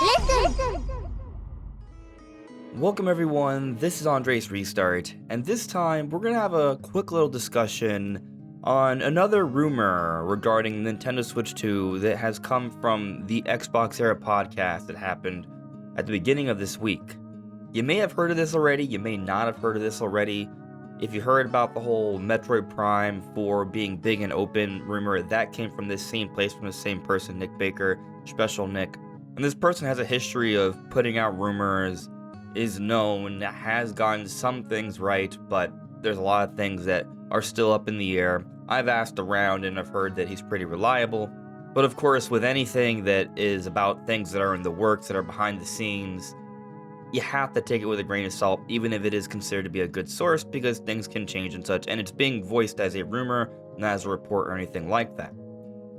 Listen! Welcome everyone, this is Andre's Restart, and this time we're going to have a quick little discussion on another rumor regarding Nintendo Switch 2 that has come from the Xbox Era podcast that happened at the beginning of this week. You may have heard of this already, you may not have heard of this already. If you heard about the whole Metroid Prime 4 being big and open rumor, that came from this same place, from the same person, Nick Baker, Special Nick. And this person has a history of putting out rumors, is known, has gotten some things right, but there's a lot of things that are still up in the air. I've asked around and I've heard that he's pretty reliable. But of course, with anything that is about things that are in the works, that are behind the scenes, you have to take it with a grain of salt, even if it is considered to be a good source, because things can change and such, and it's being voiced as a rumor, not as a report or anything like that.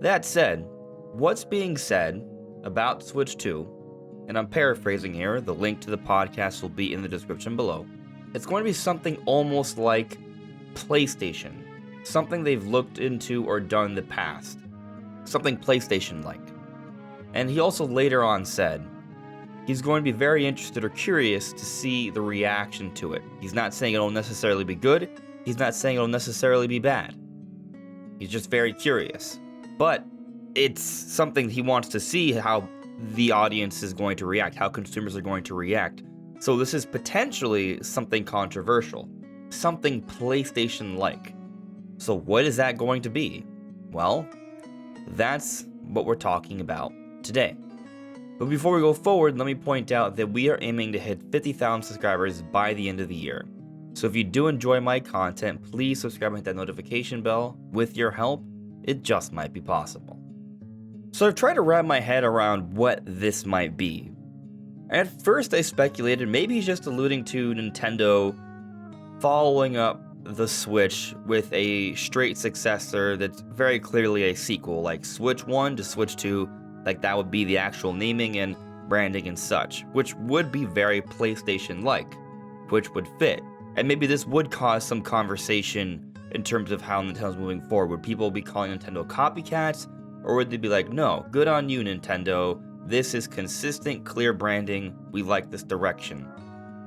That said, what's being said about Switch 2, and I'm paraphrasing here, the link to the podcast will be in the description below. It's going to be something almost like PlayStation, something they've looked into or done in the past, something PlayStation-like. And he also later on said he's going to be very interested or curious to see the reaction to it. He's not saying it'll necessarily be good, he's not saying it'll necessarily be bad. He's just very curious. But it's something he wants to see how the audience is going to react, how consumers are going to react. So this is potentially something controversial, something PlayStation-like. So what is that going to be? Well, that's what we're talking about today. But before we go forward, let me point out that we are aiming to hit 50,000 subscribers by the end of the year. So if you do enjoy my content, please subscribe and hit that notification bell. With your help, it just might be possible. So I've tried to wrap my head around what this might be. At first I speculated maybe he's just alluding to Nintendo following up the Switch with a straight successor that's very clearly a sequel, like Switch 1 to Switch 2, like that would be the actual naming and branding and such, which would be very PlayStation-like, which would fit. And maybe this would cause some conversation in terms of how Nintendo's moving forward. Would people be calling Nintendo copycats? Or would they be like, no, good on you, Nintendo. This is consistent, clear branding. We like this direction.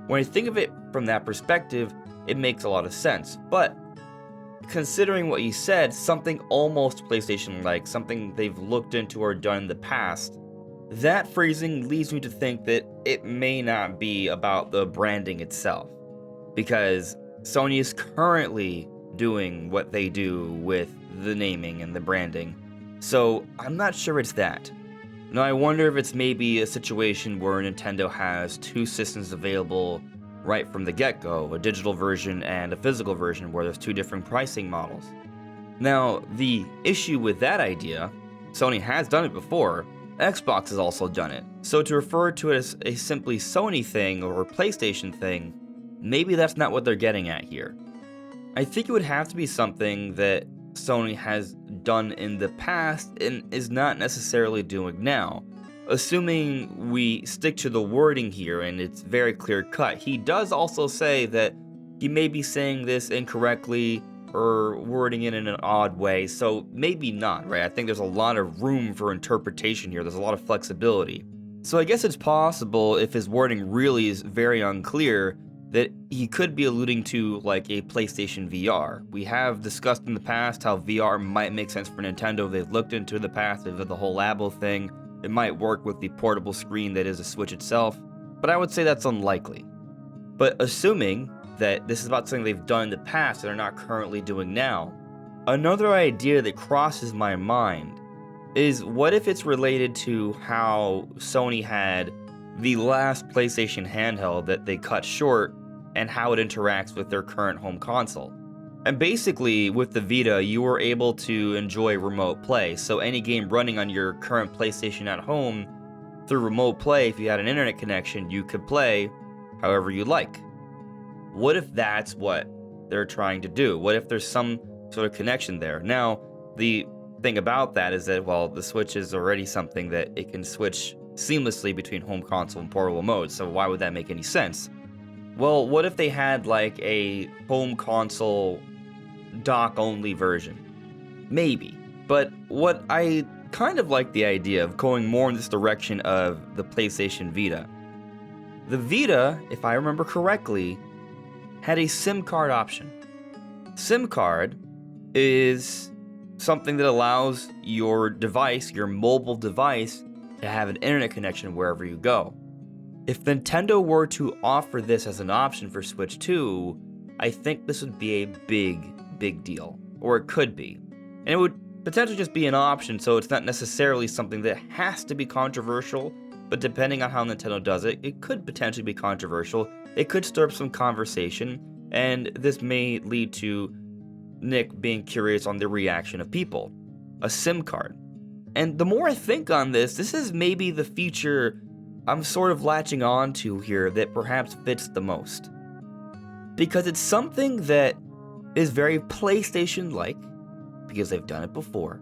When I think of it from that perspective, it makes a lot of sense. But considering what you said, something almost PlayStation-like, something they've looked into or done in the past, that phrasing leads me to think that it may not be about the branding itself. Because Sony is currently doing what they do with the naming and the branding. So I'm not sure it's that. Now I wonder if it's maybe a situation where Nintendo has two systems available right from the get-go, a digital version and a physical version where there's two different pricing models. Now the issue with that idea, Sony has done it before, Xbox has also done it. So to refer to it as a simply Sony thing or a PlayStation thing, maybe that's not what they're getting at here. I think it would have to be something that Sony has done in the past and is not necessarily doing now. Assuming we stick to the wording here and it's very clear cut. He does also say that he may be saying this incorrectly or wording it in an odd way, so maybe not, right? I think there's a lot of room for interpretation here. There's a lot of flexibility. So I guess it's possible, if his wording really is very unclear, that he could be alluding to like a PlayStation VR. We have discussed in the past how VR might make sense for Nintendo. They've looked into the past, they've done the whole Labo thing. It might work with the portable screen that is a Switch itself, but I would say that's unlikely. But assuming that this is about something they've done in the past and are not currently doing now, another idea that crosses my mind is what if it's related to how Sony had the last PlayStation handheld that they cut short and how it interacts with their current home console. And basically, with the Vita, you were able to enjoy remote play, so any game running on your current PlayStation at home, through remote play, if you had an internet connection, you could play however you like. What if that's what they're trying to do? What if there's some sort of connection there? Now, the thing about that is that, well, the Switch is already something that it can switch seamlessly between home console and portable mode, so why would that make any sense? Well, what if they had like a home console dock-only version? Maybe. But what I kind of like the idea of going more in this direction of the PlayStation Vita. The Vita, if I remember correctly, had a SIM card option. SIM card is something that allows your device, your mobile device, to have an internet connection wherever you go. If Nintendo were to offer this as an option for Switch 2, I think this would be a big deal. Or it could be. And it would potentially just be an option, so it's not necessarily something that has to be controversial, but depending on how Nintendo does it, it could potentially be controversial. It could stir up some conversation, and this may lead to Nick being curious on the reaction of people. A SIM card. And the more I think on this is maybe the feature I'm sort of latching on to here that perhaps fits the most. Because it's something that is very PlayStation-like, because they've done it before.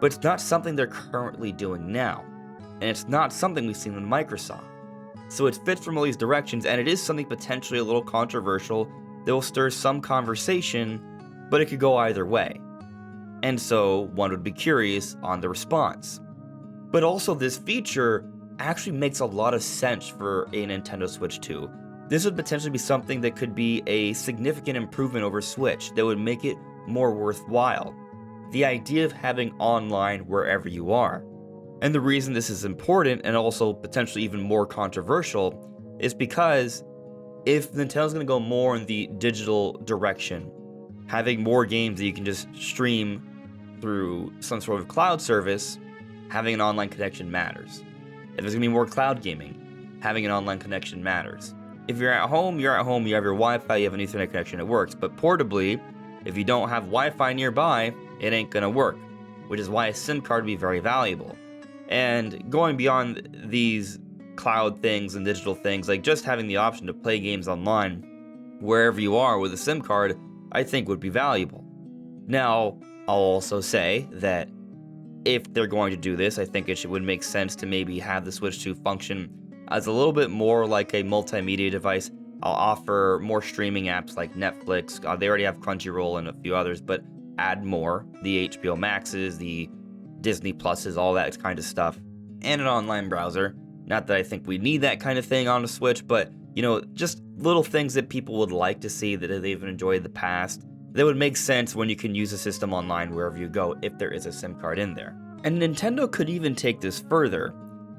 But it's not something they're currently doing now. And it's not something we've seen with Microsoft. So it fits from all these directions, and it is something potentially a little controversial that will stir some conversation, but it could go either way. And so one would be curious on the response. But also this feature actually makes a lot of sense for a Nintendo Switch 2. This would potentially be something that could be a significant improvement over Switch that would make it more worthwhile. The idea of having online wherever you are. And the reason this is important and also potentially even more controversial is because if Nintendo's going to go more in the digital direction, having more games that you can just stream through some sort of cloud service, having an online connection matters. If there's going to be more cloud gaming, having an online connection matters. If you're at home, you have your Wi-Fi, you have an Ethernet connection, it works. But portably, if you don't have Wi-Fi nearby, it ain't going to work, which is why a SIM card would be very valuable. And going beyond these cloud things and digital things, like just having the option to play games online wherever you are with a SIM card, I think would be valuable. Now, I'll also say that if they're going to do this, I think it would make sense to maybe have the Switch 2 function as a little bit more like a multimedia device. I'll offer more streaming apps like Netflix. They already have Crunchyroll and a few others, but add more. The HBO Maxes, the Disney Pluses, all that kind of stuff. And an online browser. Not that I think we need that kind of thing on a Switch, but, just little things that people would like to see that they've enjoyed in the past. That would make sense when you can use a system online wherever you go if there is a SIM card in there. And Nintendo could even take this further.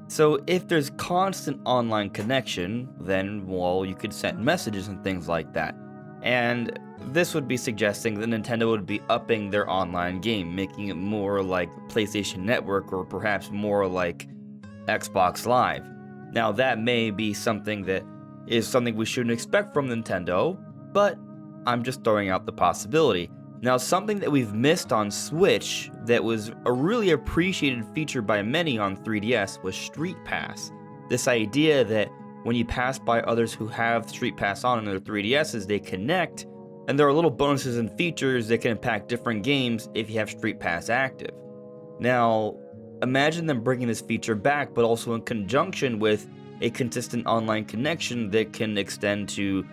So if there's constant online connection, then, well, you could send messages and things like that. And this would be suggesting that Nintendo would be upping their online game, making it more like PlayStation Network or perhaps more like Xbox Live. Now that may be something that is something we shouldn't expect from Nintendo, but I'm just throwing out the possibility. Now, something that we've missed on Switch that was a really appreciated feature by many on 3DS was Streetpass. This idea that when you pass by others who have Streetpass on their 3DSs, they connect, and there are little bonuses and features that can impact different games if you have Streetpass active. Now, imagine them bringing this feature back, but also in conjunction with a consistent online connection that can extend to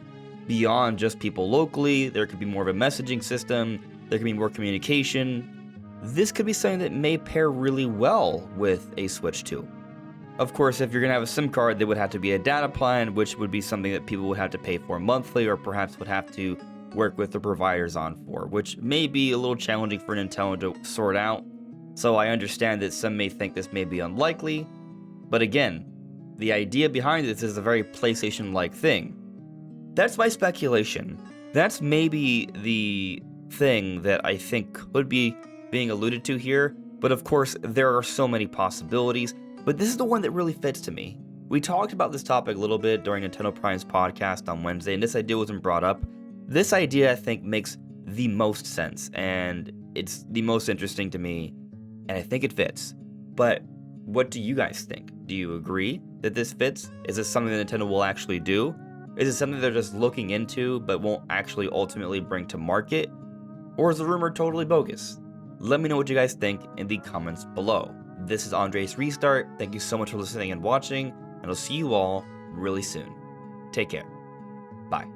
beyond just people locally. There could be more of a messaging system, there could be more communication. This could be something that may pair really well with a Switch 2. Of course, if you're going to have a SIM card, there would have to be a data plan, which would be something that people would have to pay for monthly, or perhaps would have to work with the providers on for, which may be a little challenging for Nintendo to sort out. So I understand that some may think this may be unlikely, but again, the idea behind this is a very PlayStation-like thing. That's my speculation. That's maybe the thing that I think could be being alluded to here, but of course, there are so many possibilities, but this is the one that really fits to me. We talked about this topic a little bit during Nintendo Prime's podcast on Wednesday, and this idea wasn't brought up. This idea, I think, makes the most sense, and it's the most interesting to me, and I think it fits. But what do you guys think? Do you agree that this fits? Is this something that Nintendo will actually do? Is it something they're just looking into but won't actually ultimately bring to market? Or is the rumor totally bogus? Let me know what you guys think in the comments below. This is Andre's Restart. Thank you so much for listening and watching, and I'll see you all really soon. Take care. Bye.